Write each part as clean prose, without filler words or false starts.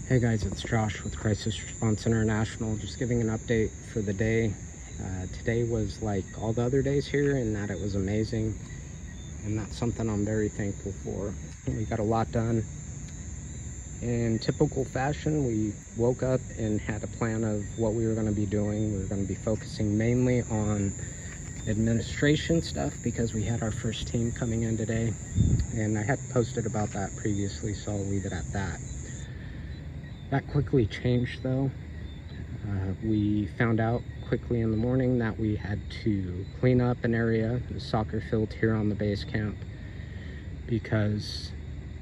Hey guys, it's Josh with Crisis Response International, just giving an update for the day. Today was like all the other days here in that it was amazing, and that's something I'm very thankful for. We got a lot done. In typical fashion, we woke up and had a plan of what we were going to be doing. We were going to be focusing mainly on administration stuff because we had our first team coming in today, and I had posted about that previously, so I'll leave it at that. That quickly changed though. We found out quickly in the morning that we had to clean up an area, the soccer field here on the base camp, because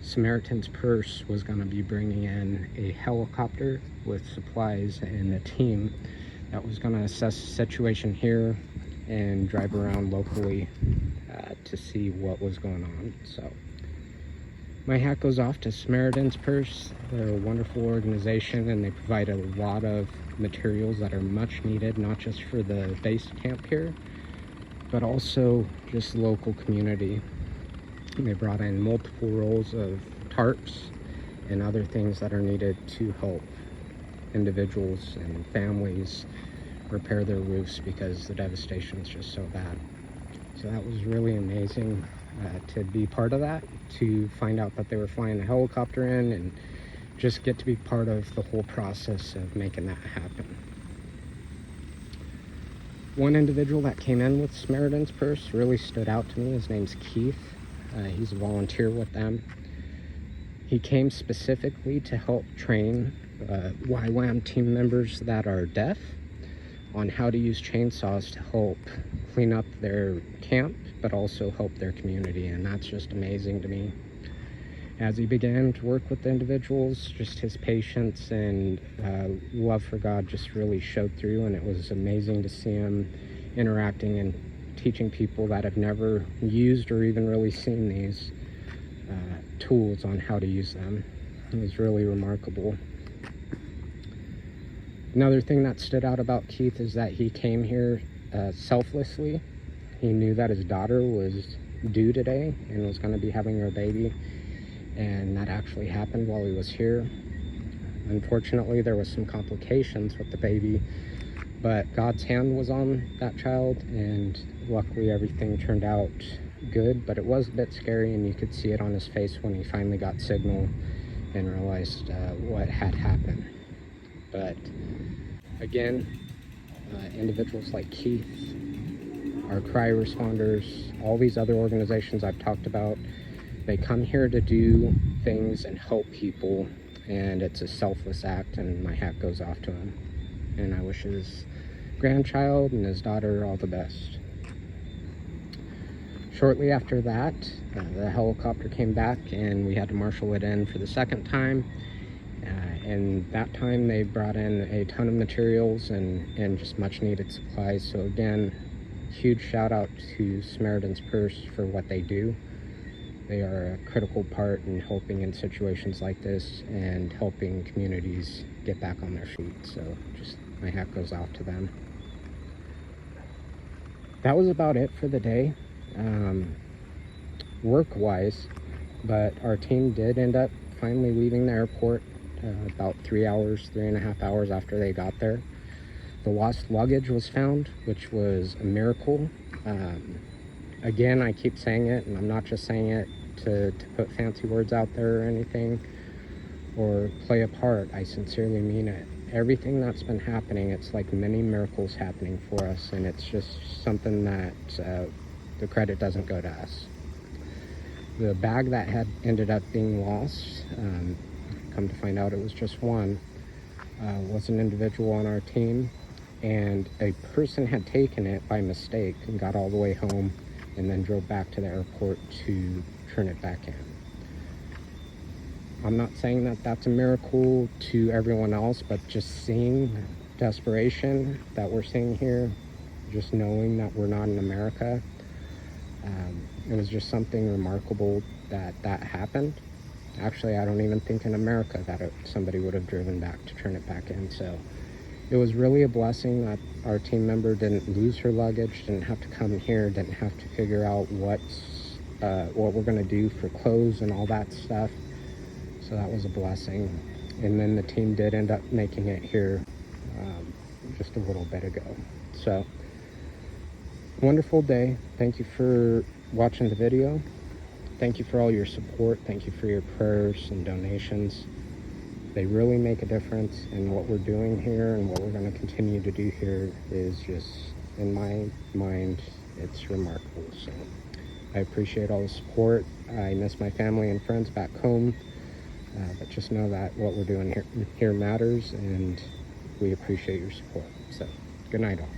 Samaritan's Purse was going to be bringing in a helicopter with supplies and a team that was going to assess the situation here and drive around locally to see what was going on. So my hat goes off to Samaritan's Purse. They're a wonderful organization, and they provide a lot of materials that are much needed, not just for the base camp here, but also just the local community. And they brought in multiple rolls of tarps and other things that are needed to help individuals and families repair their roofs because the devastation is just so bad. So that was really amazing to be part of that, to find out that they were flying a helicopter in and just get to be part of the whole process of making that happen. One individual that came in with Samaritan's Purse really stood out to me. His name's Keith. He's a volunteer with them. He came specifically to help train YWAM team members that are deaf on how to use chainsaws to help clean up their camp, but also help their community, and that's just amazing to me. As he began to work with the individuals, just his patience and love for God just really showed through, and it was amazing to see him interacting and teaching people that have never used or even really seen these tools on how to use them. It was really remarkable. Another thing that stood out about Keith is that he came here selflessly. He knew that his daughter was due today and was going to be having her baby, and that actually happened while he was here. Unfortunately, there was some complications with the baby, but God's hand was on that child, and luckily everything turned out good. But it was a bit scary, and you could see it on his face when he finally got signal and realized what had happened. But again, individuals like Keith, our CRI responders, all these other organizations I've talked about, they come here to do things and help people, and it's a selfless act, and my hat goes off to him. And I wish his grandchild and his daughter all the best. Shortly after that, the helicopter came back and we had to marshal it in for the second time. And that time they brought in a ton of materials and just much needed supplies. So again, huge shout out to Samaritan's Purse for what they do. They are a critical part in helping in situations like this and helping communities get back on their feet. So just my hat goes off to them. That was about it for the day, work-wise, but our team did end up finally leaving the airport about 3.5 hours after they got there. The lost luggage was found, which was a miracle. Again, I keep saying it, and I'm not just saying it to put fancy words out there or anything or play a part. I sincerely mean it. Everything that's been happening, it's like many miracles happening for us, and it's just something that the credit doesn't go to us. The bag that had ended up being lost, come to find out it was just one, was an individual on our team, and a person had taken it by mistake and got all the way home and then drove back to the airport to turn it back in. I'm not saying that that's a miracle to everyone else, but just seeing desperation that we're seeing here, just knowing that we're not in America, it was just something remarkable that happened. Actually, I don't even think in America that somebody would have driven back to turn it back in. So it was really a blessing that our team member didn't lose her luggage, didn't have to come here, didn't have to figure out what we're going to do for clothes and all that stuff. So that was a blessing. And then the team did end up making it here just a little bit ago. So, wonderful day. Thank you for watching the video. Thank you for all your support. Thank you for your prayers and donations. They really make a difference, and what we're doing here and what we're going to continue to do here is just, in my mind, it's remarkable. So I appreciate all the support. I miss my family and friends back home, but just know that what we're doing here matters, and we appreciate your support. So good night all.